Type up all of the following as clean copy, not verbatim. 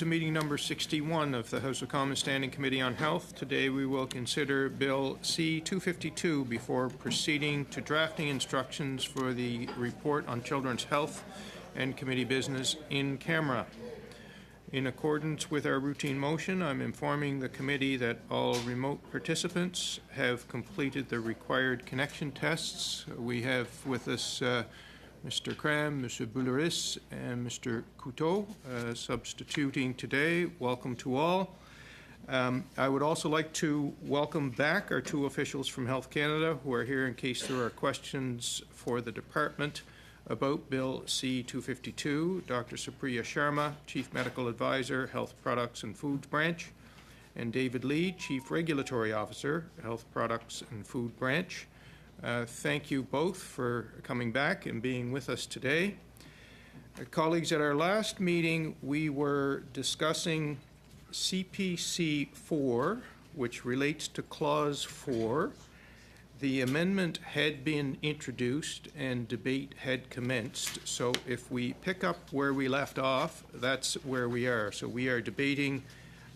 to meeting number 61 of the House of Commons Standing Committee on Health. Today we will consider Bill C-252 before proceeding to drafting instructions for the report on children's health and committee business in camera. In accordance with our routine motion, I'm informing the committee that all remote participants have completed the required connection tests. We have with us Mr. Cram, Mr. Boulouris, and Mr. Couteau substituting today. Welcome to all. I would also like to welcome back our two officials from Health Canada who are here in case there are questions for the department about Bill C-252, Dr. Supriya Sharma, Chief Medical Advisor, Health Products and Foods Branch, and David Lee, Chief Regulatory Officer, Health Products and Food Branch. Thank you both for coming back and being with us today. Colleagues, at our last meeting, we were discussing CPC 4, which relates to Clause 4. The amendment had been introduced and debate had commenced. So if we pick up where we left off, that's where we are. So we are debating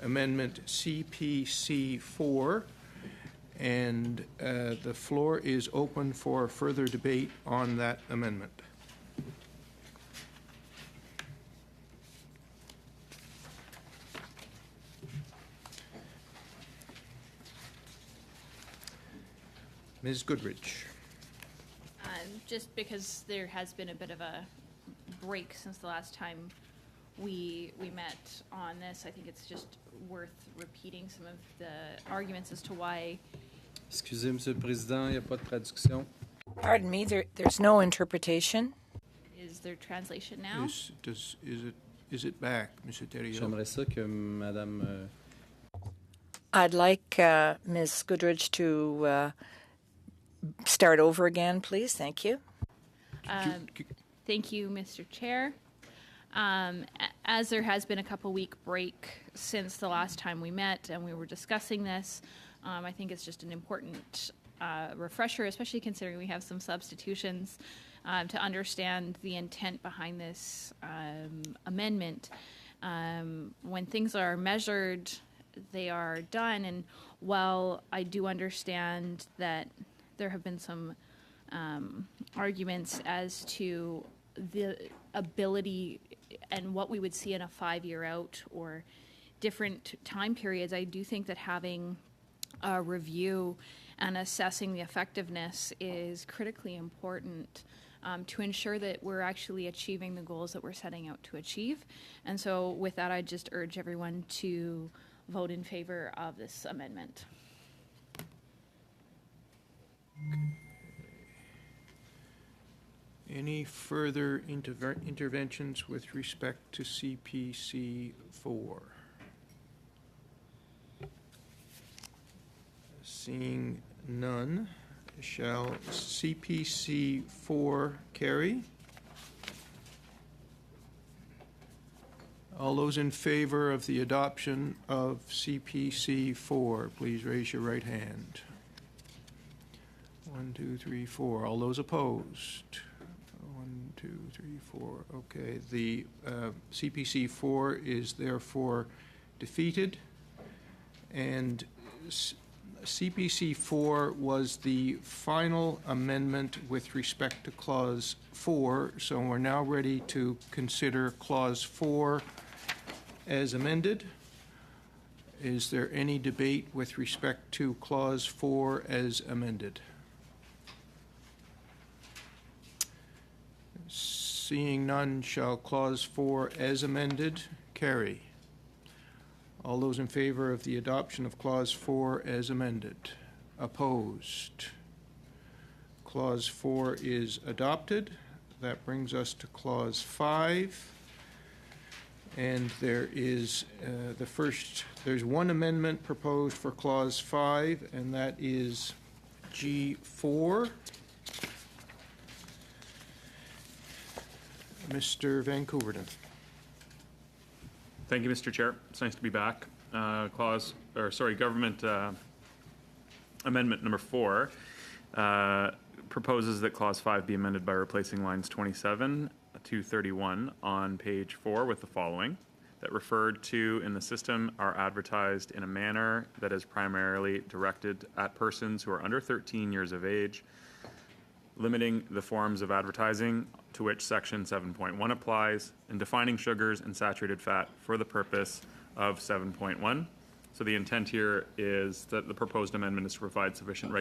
Amendment CPC 4. And the floor is open for further debate on that amendment. Ms. Goodrich. Just because there has been a bit of a break since the last time we met on this, I think it's just worth repeating some of the arguments as to why. Excusez, Monsieur le Président, il n'y a pas de traduction. Pardon me, there's no interpretation. Is there translation now? Is it back, Monsieur Thériault? J'aimerais ça que Madame... I'd like Ms. Goodrich to start over again, please. Thank you. Thank you, Mr. Chair. As there has been a couple-week break since the last time we met and we were discussing this, I think it's just an important refresher, especially considering we have some substitutions, to understand the intent behind this amendment. When things are measured, they are done, and while I do understand that there have been some arguments as to the ability and what we would see in a 5-year out or different time periods, I do think that having a review and assessing the effectiveness is critically important to ensure that we're actually achieving the goals that we're setting out to achieve. And so with that, I just urge everyone to vote in favor of this amendment. Any further interventions with respect to CPC 4? Seeing none, shall CPC 4 carry? All those in favor of the adoption of CPC 4, please raise your right hand. 1, 2, 3, 4. All those opposed? 1, 2, 3, 4. Okay. The CPC 4 is therefore defeated, and CPC 4 was the final amendment with respect to Clause 4, so we're now ready to consider Clause 4 as amended. Is there any debate with respect to Clause 4 as amended? Seeing none, shall Clause 4 as amended carry? All those in favor of the adoption of Clause 4 as amended? Opposed? Clause 4 is adopted. That brings us to Clause 5. And there is there's one amendment proposed for Clause 5, and that is G4. Mr. Van Couverden. Thank you, Mr. Chair. It's nice to be back. Government Amendment number 4 proposes that Clause 5 be amended by replacing lines 27 to 31 on page 4 with the following. that referred to in the system are advertised in a manner that is primarily directed at persons who are under 13 years of age, limiting the forms of advertising to which Section 7.1 applies, and defining sugars and saturated fat for the purpose of 7.1. So the intent here is that the proposed amendment is to provide sufficient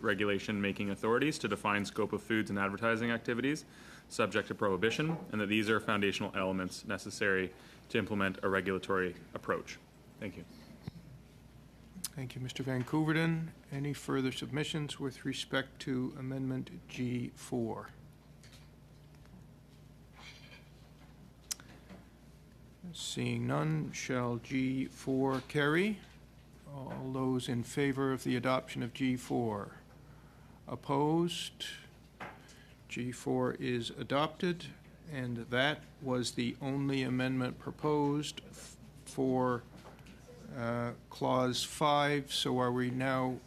regulation-making authorities to define scope of foods and advertising activities subject to prohibition, and that these are foundational elements necessary to implement a regulatory approach. Thank you. Thank you, Mr. Van Koeverden. Any further submissions with respect to Amendment G4? Seeing none, shall G4 carry? All those in favor of the adoption of G4? Opposed? G4 is adopted, and that was the only amendment proposed for Clause 5. So are we now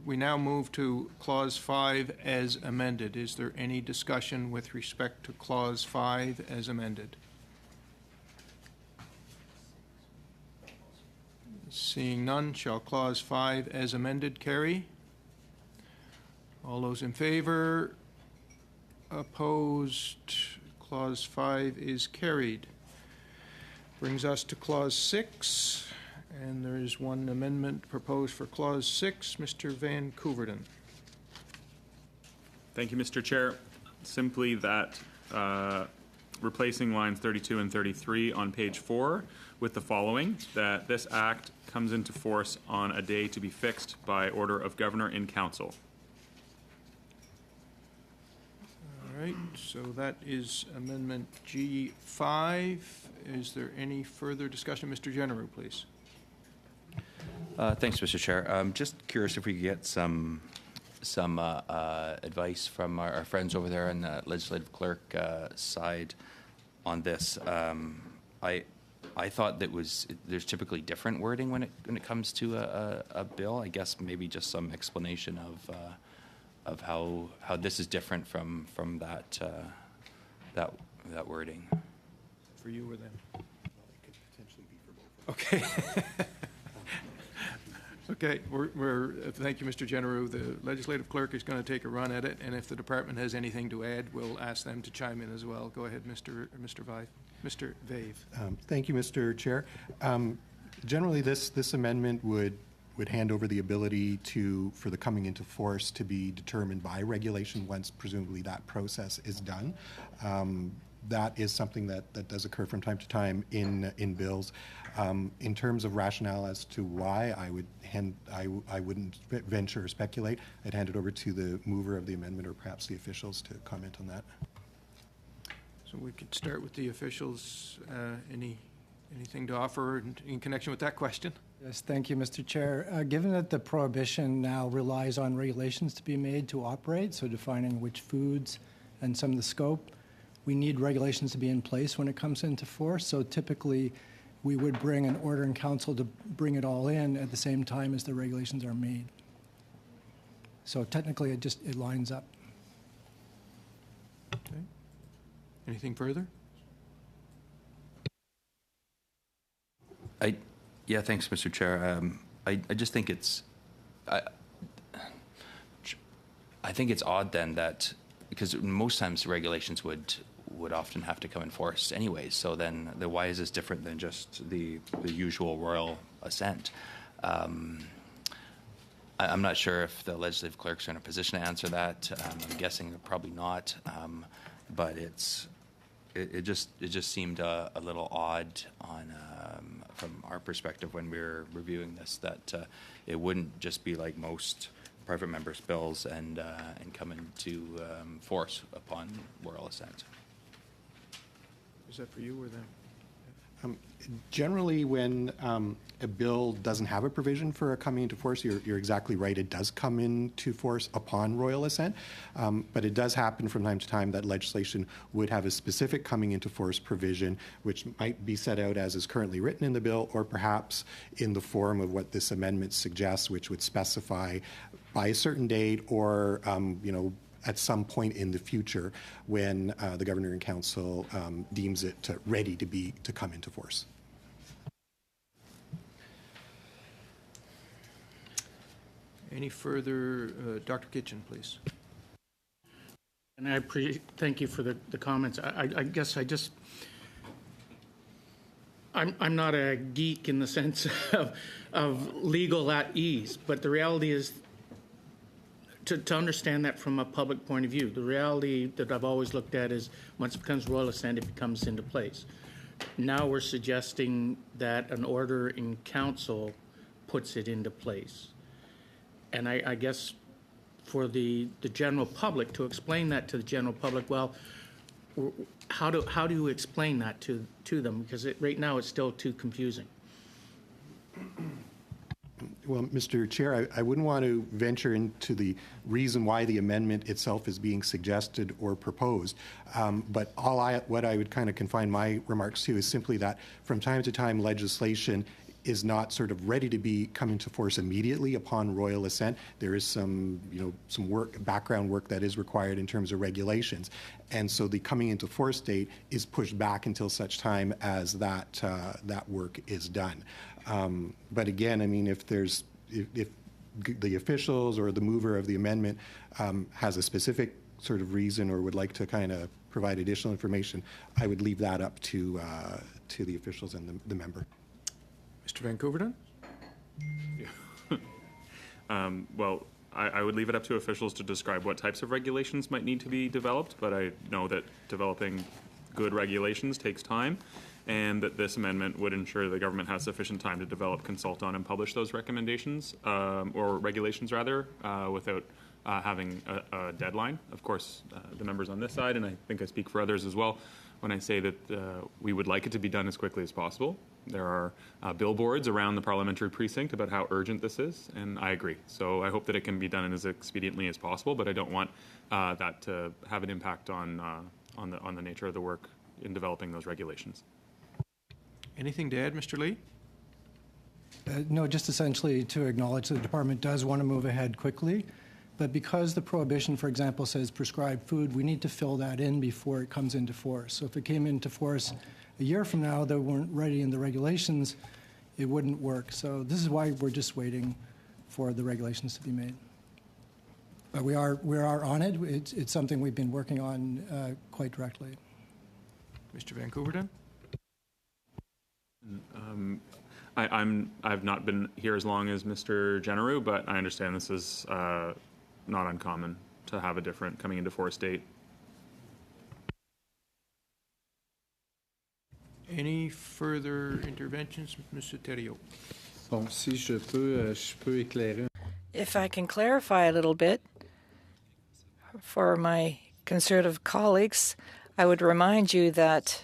move to Clause 5 as amended. Is there any discussion with respect to Clause 5 as amended? Seeing none, shall Clause 5 as amended carry? All those in favor? Opposed? Clause 5 is carried. Brings us to Clause 6, and there is one amendment proposed for Clause 6. Mr. Van Koeverden. Thank you, Mr. Chair. Simply that replacing lines 32 and 33 on page 4 with the following, that this act comes into force on a day to be fixed by order of Governor in Council. All right, so that is Amendment G5. Is there any further discussion? Mr. Genereux, please. Thanks, Mr. Chair. Just curious if we could get some advice from our friends over there on the legislative clerk side on this. I thought that there's typically different wording when it comes to a bill. I guess maybe just some explanation of how this is different from that wording. For you or them? It could potentially be for both. Okay. Okay, thank you, Mr. Genereux. The legislative clerk is going to take a run at it, and if the department has anything to add, we'll ask them to chime in as well. Go ahead, Mr. Vave. Mr. Vave. Thank you, Mr. Chair. Generally, this amendment would hand over the ability for the coming into force to be determined by regulation once presumably that process is done. That is something that does occur from time to time in bills. In terms of rationale as to why, I wouldn't venture or speculate. I'd hand it over to the mover of the amendment or perhaps the officials to comment on that. So we could start with the officials. Anything to offer in connection with that question? Yes, thank you, Mr. Chair. Given that the prohibition now relies on regulations to be made to operate, so defining which foods and some of the scope, we need regulations to be in place when it comes into force. So typically, we would bring an order in council to bring it all in at the same time as the regulations are made. So technically, it lines up. Okay. Anything further? Yeah, thanks, Mr. Chair. I just think I think it's odd then that, because most times regulations would often have to come in force anyways. So then why is this different than just the usual royal assent? I'm not sure if the legislative clerks are in a position to answer that. I'm guessing they're probably not. But it just seemed a little odd from our perspective when we were reviewing this, that it wouldn't just be like most private members' bills and come into force upon royal assent. Is that for you or them? Generally, when a bill doesn't have a provision for a coming into force, you're exactly right. It does come into force upon royal assent, but it does happen from time to time that legislation would have a specific coming into force provision, which might be set out as is currently written in the bill, or perhaps in the form of what this amendment suggests, which would specify by a certain date or at some point in the future when the Governor and Council deems it ready to come into force. Any further, Dr. Kitchen, please. And I thank you for the comments. I guess I'm not a geek in the sense of legal at ease, but the reality is to understand that from a public point of view. The reality that I've always looked at is once it becomes royal assent, it becomes into place. Now we're suggesting that an order in council puts it into place. And I guess for the general public, to explain that to the general public, well, how do you explain that to them? Because right now it's still too confusing. Well, Mr. Chair, I wouldn't want to venture into the reason why the amendment itself is being suggested or proposed. But what I would kind of confine my remarks to is simply that from time to time legislation is not sort of ready to be come into force immediately upon royal assent. There is some background work that is required in terms of regulations. And so the coming into force date is pushed back until such time as that work is done. But again, I mean, if the officials or the mover of the amendment has a specific sort of reason or would like to kind of provide additional information, I would leave that up to the officials and the member. Mr. Van Koverden? Well, I would leave it up to officials to describe what types of regulations might need to be developed, but I know that developing good regulations takes time, and that this amendment would ensure the government has sufficient time to develop, consult on, and publish those recommendations, or regulations rather, without having a deadline. Of course, the members on this side, and I think I speak for others as well, when I say that we would like it to be done as quickly as possible. There are billboards around the parliamentary precinct about how urgent this is, and I agree. So I hope that it can be done as expediently as possible, but I don't want that to have an impact on the nature of the work in developing those regulations. Anything to add, Mr. Lee? No, just essentially to acknowledge that the department does want to move ahead quickly, but because the prohibition, for example, says prescribed food, we need to fill that in before it comes into force. So if it came into force a year from now that weren't ready in the regulations, it wouldn't work. So this is why we're just waiting for the regulations to be made. But we are on it. It's something we've been working on quite directly. Mr. Van Koverden? I've not been here as long as Mr. Generou, but I understand this is not uncommon to have a different coming into force date. Any further interventions, Mr. Thériault? Bon, si je peux éclairer. If I can clarify a little bit for my Conservative colleagues, I would remind you that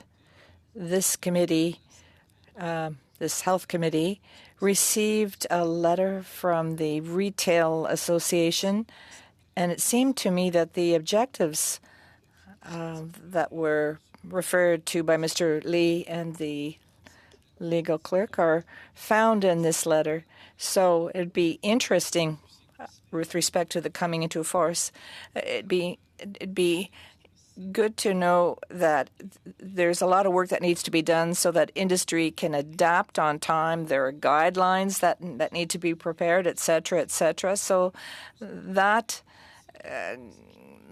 this committee, this Health Committee, received a letter from the Retail Association, and it seemed to me that the objectives that were referred to by Mr. Lee and the legal clerk are found in this letter. So it'd be interesting with respect to the coming into force. It'd be good to know that there's a lot of work that needs to be done so that industry can adapt on time. There are guidelines that need to be prepared, et cetera, et cetera. So that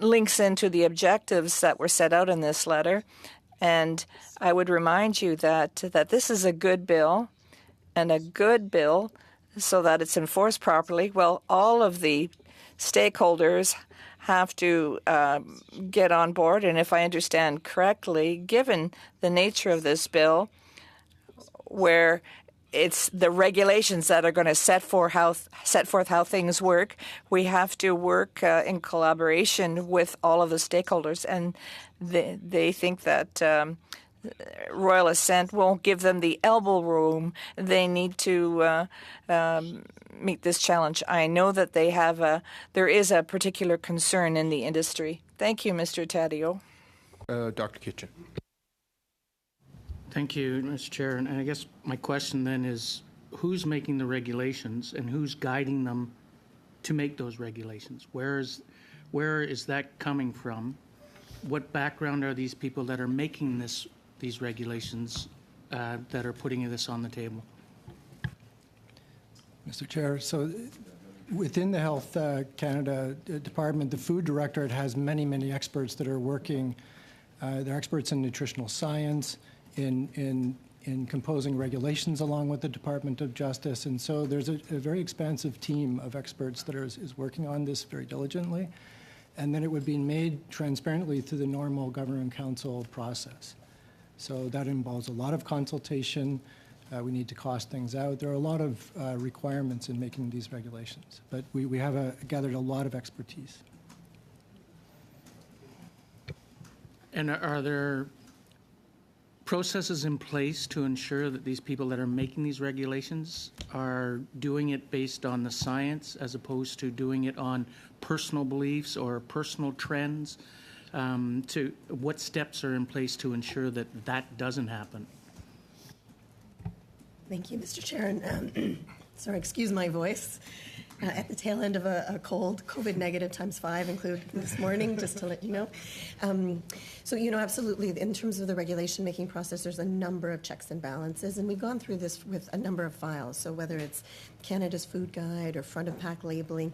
links into the objectives that were set out in this letter. And I would remind you that this is a good bill, and a good bill so that it's enforced properly. Well, all of the stakeholders have to get on board. And if I understand correctly, given the nature of this bill, where it's the regulations that are going to set forth how things work, we have to work in collaboration with all of the stakeholders. And they think that royal assent won't give them the elbow room they need to meet this challenge. I know that there is a particular concern in the industry. Thank you, Mr. Thériault. Dr. Kitchen. Thank you, Mr. Chair. And I guess my question then is, who's making the regulations and who's guiding them to make those regulations? Where is that coming from? What background are these people that are making these regulations that are putting this on the table? Mr. Chair, so Within the Health Canada Department, the Food Directorate has many, many experts that are working. They're experts in nutritional science, in composing regulations along with the Department of Justice. And so there's a very expansive team of experts that is working on this very diligently. And then it would be made transparently through the normal Government Council process. So that involves a lot of consultation. We need to cost things out. There are a lot of requirements in making these regulations. But we have gathered a lot of expertise. And are there processes in place to ensure that these people that are making these regulations are doing it based on the science as opposed to doing it on personal beliefs or personal trends? To what steps are in place to ensure that that doesn't happen? Thank you, Mr. Chair. And sorry, excuse my voice. At the tail end of a cold, COVID negative ×5 included this morning, just to let you know. So, absolutely, in terms of the regulation-making process, there's a number of checks and balances, and we've gone through this with a number of files. So whether it's Canada's Food Guide or front-of-pack labeling,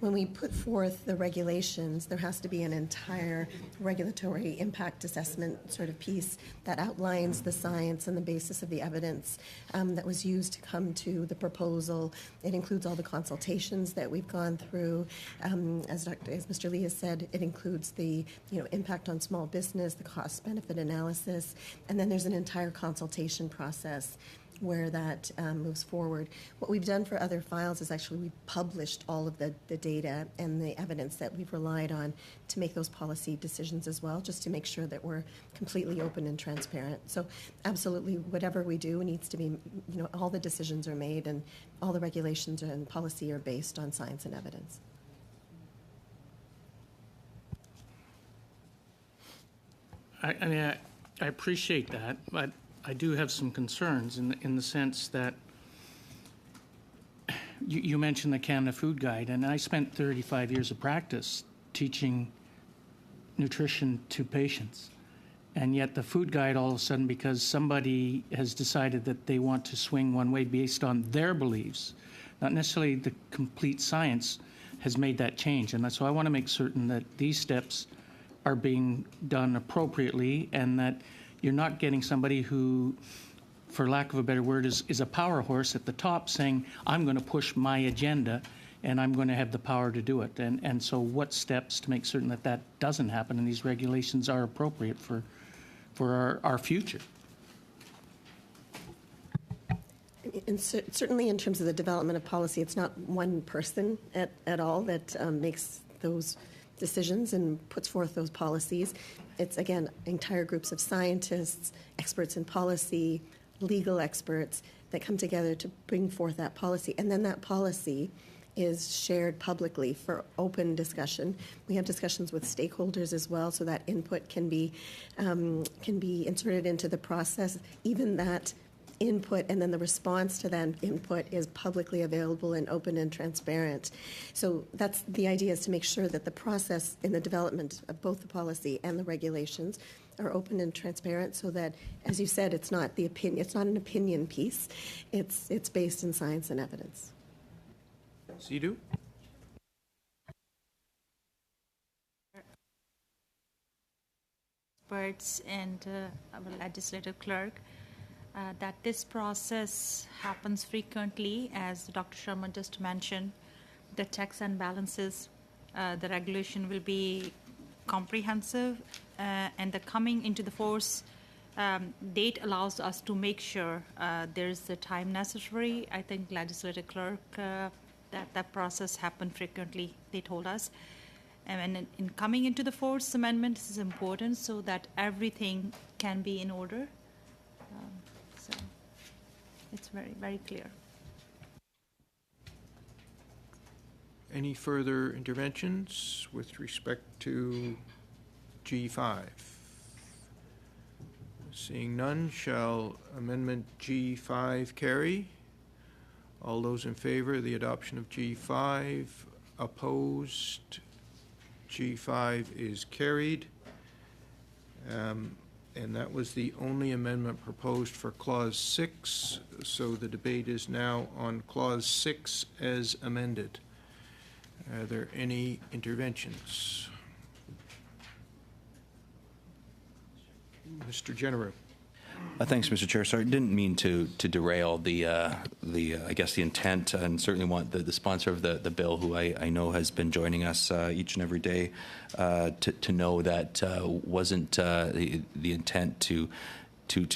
when we put forth the regulations, there has to be an entire regulatory impact assessment sort of piece that outlines the science and the basis of the evidence that was used to come to the proposal. It includes all the consultations that we've gone through. As Mr. Lee has said, it includes the impact on small business, the cost-benefit analysis, and then there's an entire consultation process where that moves forward. What we've done for other files is actually we've published all of the data and the evidence that we've relied on to make those policy decisions as well, just to make sure that we're completely open and transparent. So absolutely, whatever we do needs to be, all the decisions are made and all the regulations and policy are based on science and evidence. I appreciate that, but I do have some concerns in the sense that you mentioned the Canada Food Guide, and I spent 35 years of practice teaching nutrition to patients. And yet the food guide, all of a sudden, because somebody has decided that they want to swing one way based on their beliefs, not necessarily the complete science, has made that change. And so I want to make certain that these steps are being done appropriately and that you're not getting somebody who, for lack of a better word, is a power horse at the top saying, I'm going to push my agenda and I'm going to have the power to do it. And so what steps to make certain that that doesn't happen and these regulations are appropriate for our future? And certainly in terms of the development of policy, it's not one person at all that makes those decisions and puts forth those policies. It's, again, entire groups of scientists, experts in policy, legal experts that come together to bring forth that policy. And then that policy is shared publicly for open discussion. We have discussions with stakeholders as well, so that input can be inserted into the process. Even that input and then the response to that input is publicly available and open and transparent. So that's the idea, is to make sure that the process in the development of both the policy and the regulations are open and transparent, so that, as you said, it's not an opinion piece. It's based in science and evidence. Sidhu? Experts and our legislative clerk, that this process happens frequently, as Dr. Sharma just mentioned. The checks and balances, the regulation will be comprehensive, and the coming into the force date allows us to make sure there's the time necessary. I think legislative clerk, that process happened frequently, they told us. And in coming into the force amendment, this is important so that everything can be in order. So it's very, very clear. Any further interventions with respect to G5? Seeing none, shall Amendment G5 carry? All those in favor of the adoption of G5? Opposed? G5 is carried. And that was the only amendment proposed for Clause 6. So the debate is now on Clause 6 as amended. Are there any interventions? Mr. Genereux. Thanks, Mr. Chair. Sorry, didn't mean to derail the I guess the intent, and certainly want the sponsor of the bill, who I know has been joining us each and every day, to know that wasn't the intent to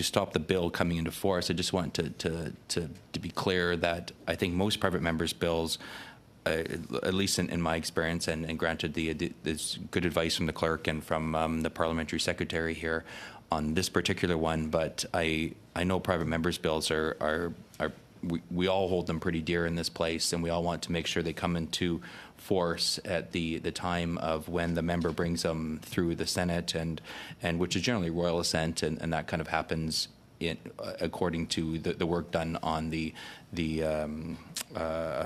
stop the bill coming into force. I just want to be clear that I think most private members' bills, at least in my experience, and granted there's good advice from the clerk and from the parliamentary secretary here on this particular one, but I know private members' bills are we all hold them pretty dear in this place, and we all want to make sure they come into force at the time of when the member brings them through the Senate, and which is generally royal assent, and that kind of happens according to the work done on the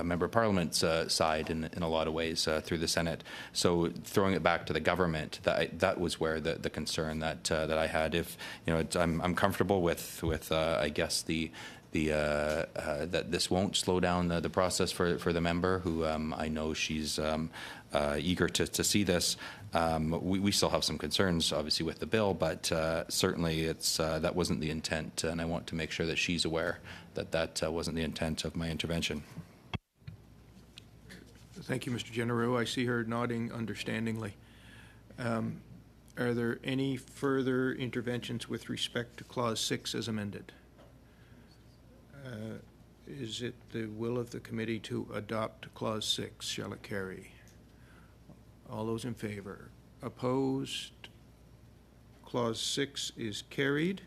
member of parliament's side in a lot of ways through the Senate. So throwing it back to the government, that was where the concern that I had. If I'm comfortable with I guess that this won't slow down the process for the member, who I know she's eager to see this. We still have some concerns, obviously, with the bill, but certainly that wasn't the intent, and I want to make sure that she's aware that wasn't the intent of my intervention. Thank you, Mr. Genereux. I see her nodding understandingly. Are there any further interventions with respect to Clause 6 as amended? Is it the will of the committee to adopt Clause 6? Shall it carry? All those in favor? Opposed? Clause 6 is carried.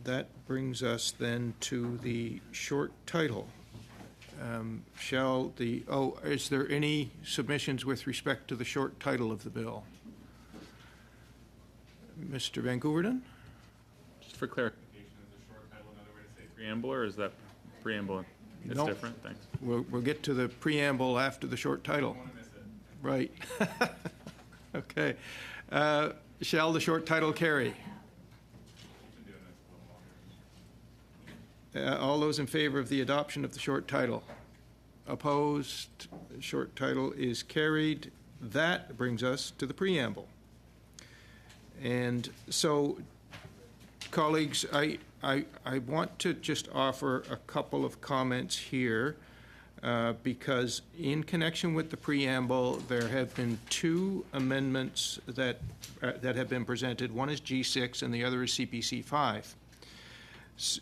That brings us then to the short title. Is there any submissions with respect to the short title of the bill? Mr. Van Gooverden? Just for clarification, is the short title another way to say preamble, or is that preamble? It's No. different? Thanks. We'll get to the preamble after the short title. I don't want to miss it. Right. Okay. Shall the short title carry? All those in favor of the adoption of the short title? Opposed? The short title is carried. That brings us to the preamble. And so, colleagues, I want to just offer a couple of comments here, because in connection with the preamble, there have been two amendments that have been presented. One is G6 and the other is CPC 5.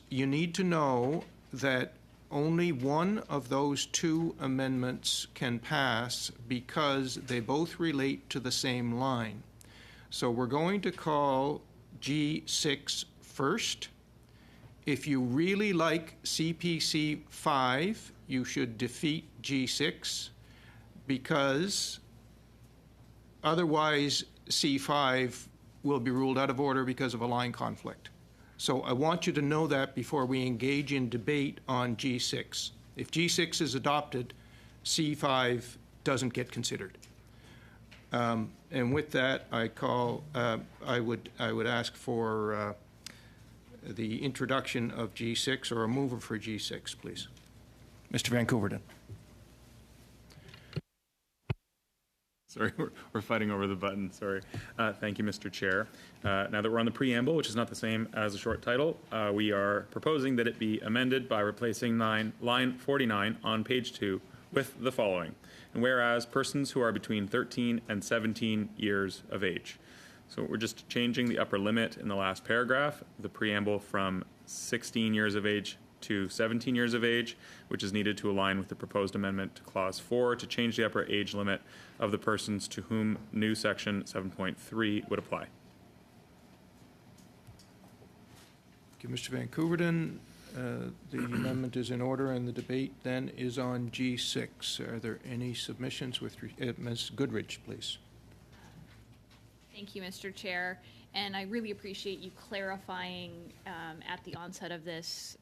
You need to know that only one of those two amendments can pass because they both relate to the same line. So we're going to call G6 first. If you really like CPC 5, you should defeat G6, because otherwise C5 will be ruled out of order because of a line conflict. So I want you to know that before we engage in debate on G6. If G6 is adopted, C5 doesn't get considered. And with that, I would ask for the introduction of G6, or a mover for G6, please. Mr. Van Gooverden. Sorry, we're fighting over the button. Sorry. Thank you, Mr. Chair. Now that we're on the preamble, which is not the same as the short title, we are proposing that it be amended by replacing line 49 on page 2 with the following. And whereas persons who are between 13 and 17 years of age. So we're just changing the upper limit in the last paragraph, the preamble from 16 years of age to 17 years of age, which is needed to align with the proposed amendment to Clause 4 to change the upper age limit of the persons to whom new Section 7.3 would apply. Thank you, Mr. Van Gooverden. The amendment is in order, and the debate then is on G6. Are there any submissions with Ms. Goodrich, please? Thank you, Mr. Chair. And I really appreciate you clarifying at the onset of this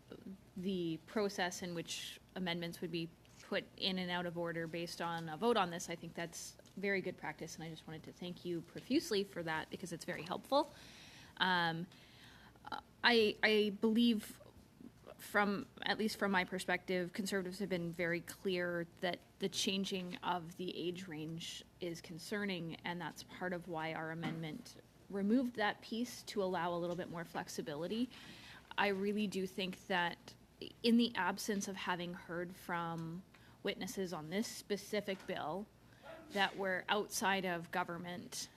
the process in which amendments would be put in and out of order based on a vote on this. I think that's very good practice, and I just wanted to thank you profusely for that because it's very helpful. I believe at least from my perspective, Conservatives have been very clear that the changing of the age range is concerning, and that's part of why our amendment removed that piece to allow a little bit more flexibility. I really do think that in the absence of having heard from witnesses on this specific bill that were outside of government,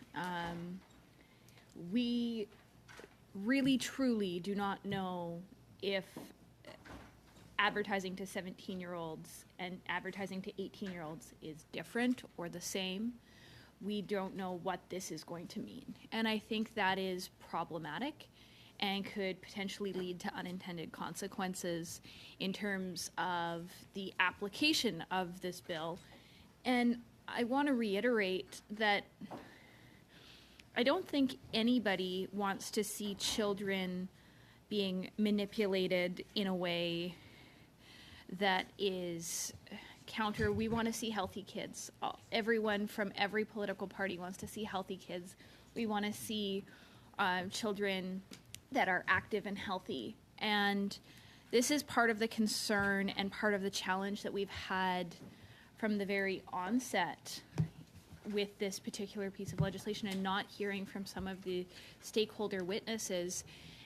we really truly do not know if advertising to 17-year-olds and advertising to 18-year-olds is different or the same. We don't know what this is going to mean. And I think that is problematic and could potentially lead to unintended consequences in terms of the application of this bill. And I want to reiterate that I don't think anybody wants to see children being manipulated in a way that is counter. We want to see healthy kids. Everyone from every political party wants to see healthy kids. We want to see children that are active and healthy. And this is part of the concern and part of the challenge that we've had from the very onset with this particular piece of legislation and not hearing from some of the stakeholder witnesses.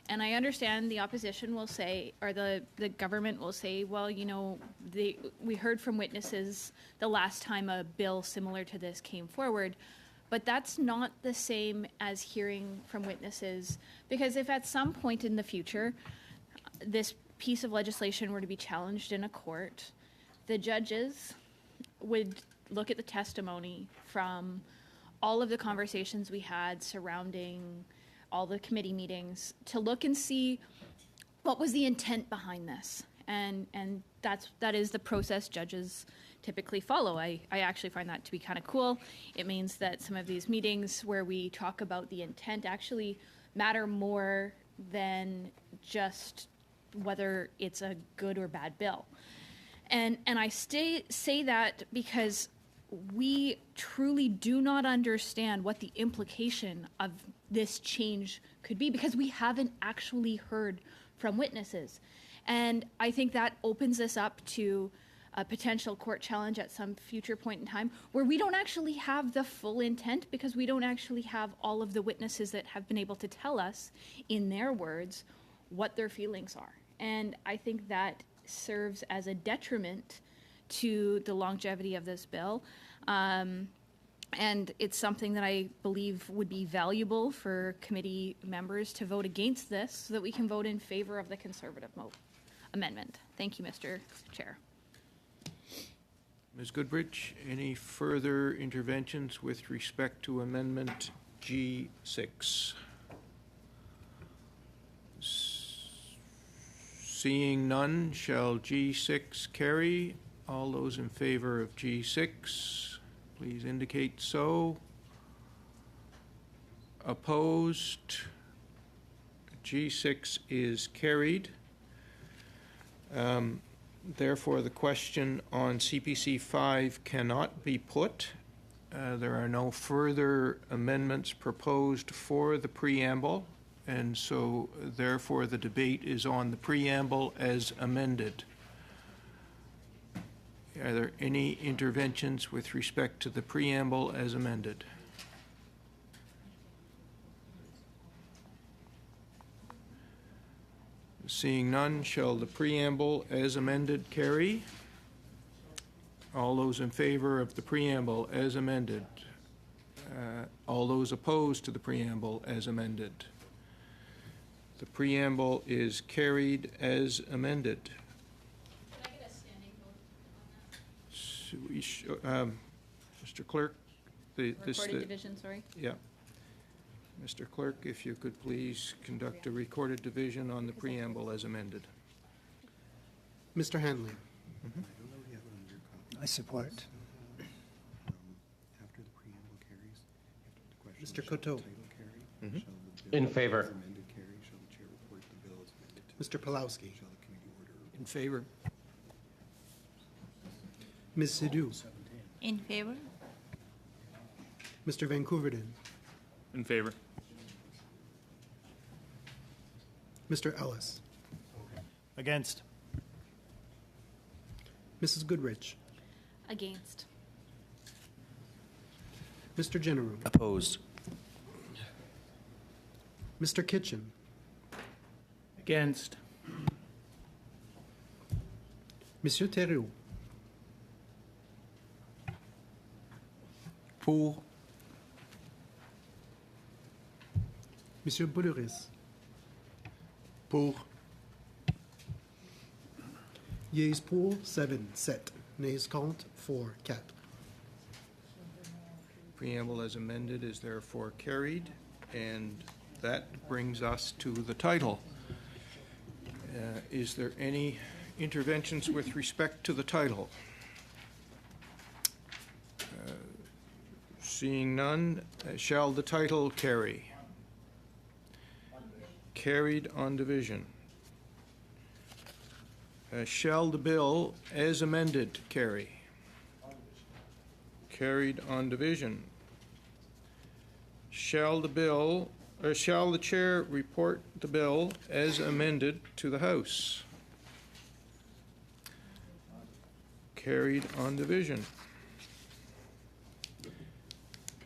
And I understand the opposition will say, or the government will say, well, you know, we heard from witnesses the last time a bill similar to this came forward. But that's not the same as hearing from witnesses, because if at some point in the future this piece of legislation were to be challenged in a court, the judges would look at the testimony from all of the conversations we had surrounding all the committee meetings to look and see what was the intent behind this. And that is the process judges typically follow. I actually find that to be kind of cool. It means that some of these meetings where we talk about the intent actually matter more than just whether it's a good or bad bill. And I say that because we truly do not understand what the implication of this change could be, because we haven't actually heard from witnesses. And I think that opens us up to a potential court challenge at some future point in time where we don't actually have the full intent, because we don't actually have all of the witnesses that have been able to tell us in their words what their feelings are. And I think that serves as a detriment to the longevity of this bill. And it's something that I believe would be valuable for committee members to vote against this so that we can vote in favor of the Conservative amendment. Thank you, Mr. Chair. Ms. Goodrich, any further interventions with respect to Amendment G6? Seeing none, shall G6 carry? All those in favor of G6, please indicate so. Opposed? G6 is carried. Therefore, the question on CPC 5 cannot be put. There are no further amendments proposed for the preamble, and so therefore the debate is on the preamble as amended. Are there any interventions with respect to the preamble as amended? Seeing none, shall the preamble as amended carry? All those in favor of the preamble as amended? All those opposed to the preamble as amended? The preamble is carried as amended. Can I get a standing vote on that? Mr. Clerk, Recorded division, sorry. Yeah. Mr. Clerk, if you could please conduct a recorded division on the preamble as amended. Mr. Hanley. I support. After the preamble carries, you have to Mr. Coteau. In favor. Mr. Pulowski. In favor. Ms. Sidhu. In favor? Mr. Vancouverden. In favor. Mr. Ellis. Against. Mrs. Goodrich. Against. Mr. General. Opposed. Mr. Kitchen. Against. Monsieur Thériault. Pour. Monsieur Boulouris. Pour. Yeas pour, 7. Nays compte, 4. Preamble as amended is therefore carried, and that brings us to the title. Is there any interventions with respect to the title? Seeing none, shall the title carry? Carried on division. Shall the bill as amended carry? Carried on division. Shall the chair report the bill as amended to the House? Carried on division.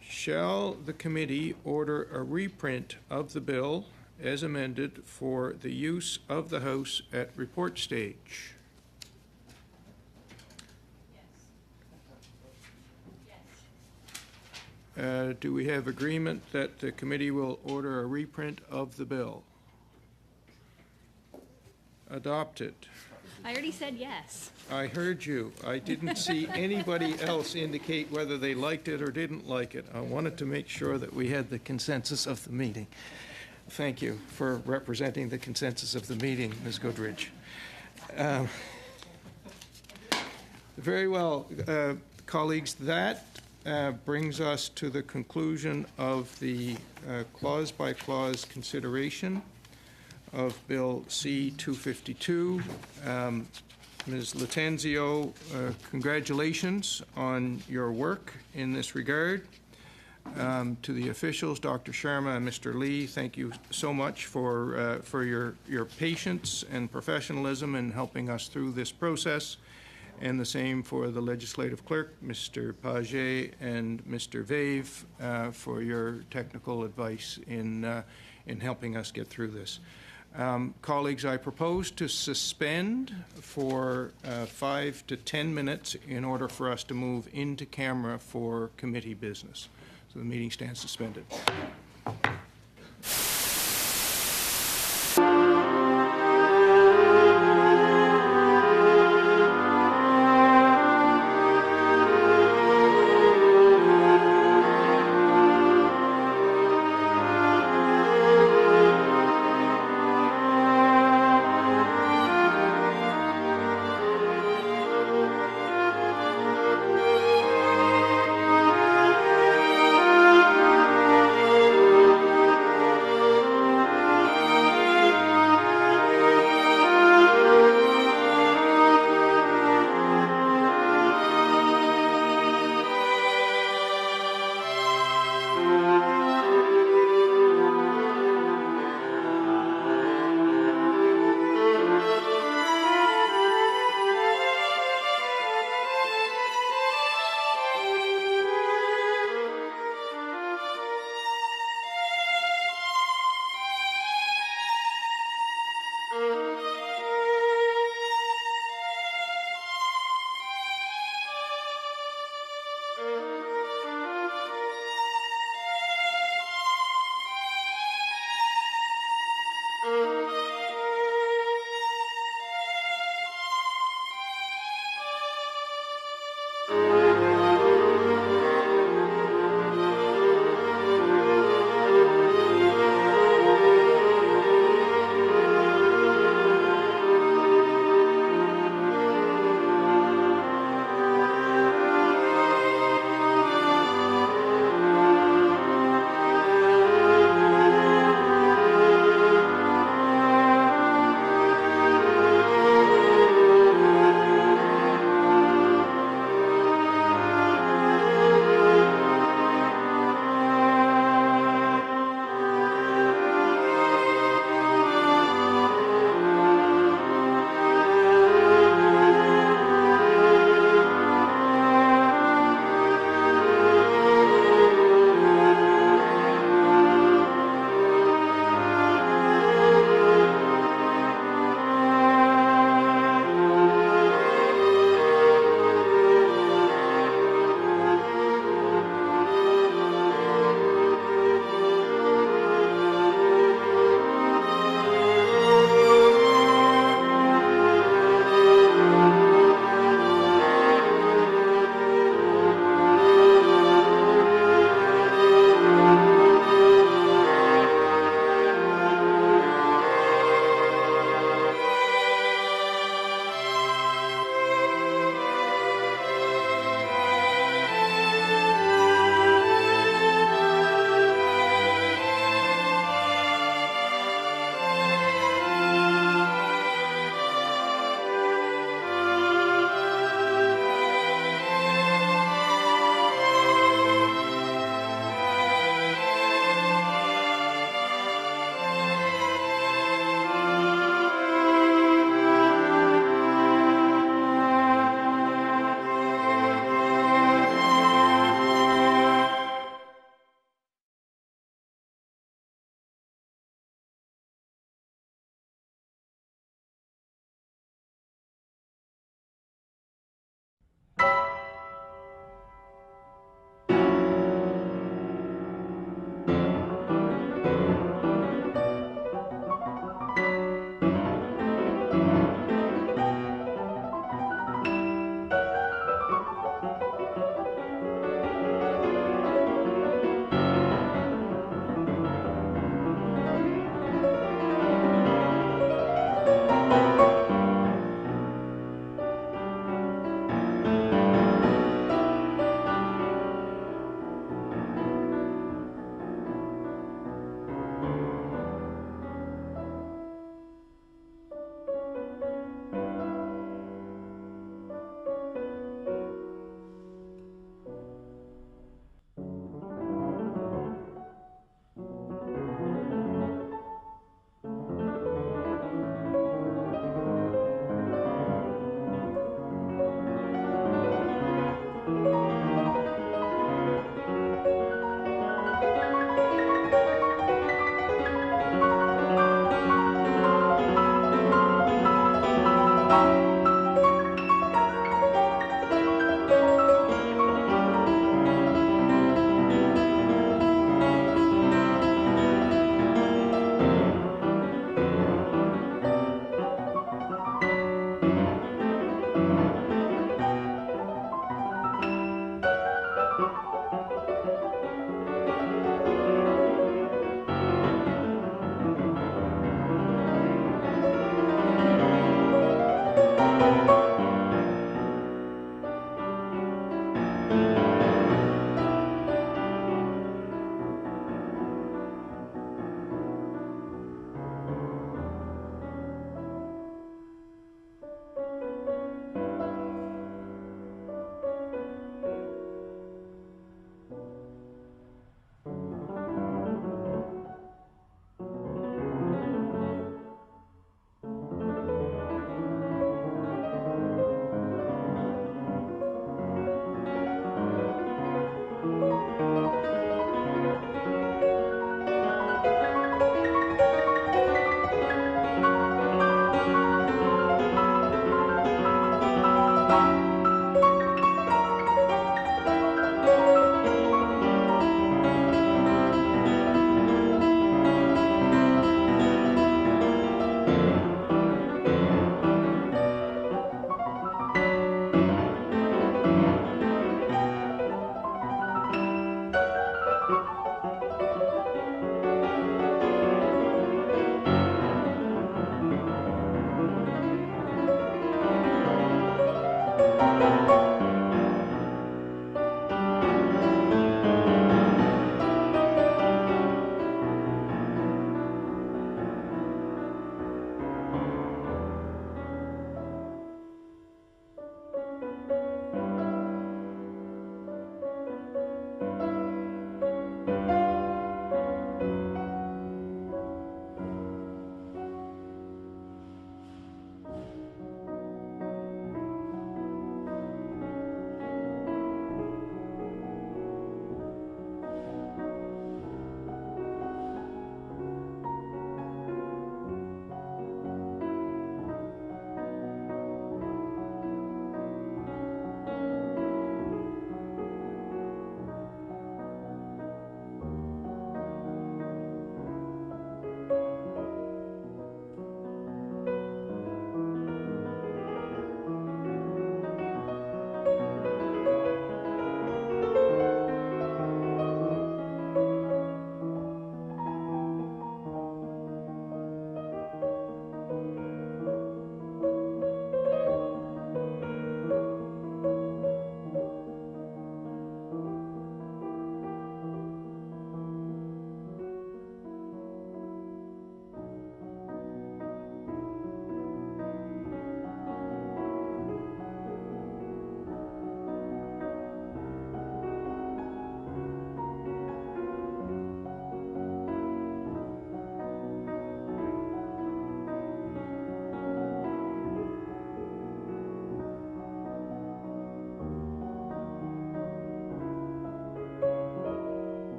Shall the committee order a reprint of the bill as amended for the use of the House at report stage? Do we have agreement that the committee will order a reprint of the bill? Adopted. I already said yes. I heard you. I didn't see anybody else indicate whether they liked it or didn't like it. I wanted to make sure that we had the consensus of the meeting. Thank you for representing the consensus of the meeting, Ms. Goodrich. Very well, colleagues, that brings us to the conclusion of the clause-by-clause consideration of Bill C-252. Ms. Latanzio, congratulations on your work in this regard. To the officials, Dr. Sharma and Mr. Lee, thank you so much for your patience and professionalism in helping us through this process. And the same for the legislative clerk, Mr. Paget and Mr. Vave, for your technical advice in helping us get through this. Colleagues, I propose to suspend for 5 to 10 minutes in order for us to move into camera for committee business. So the meeting stands suspended.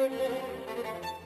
Thank you.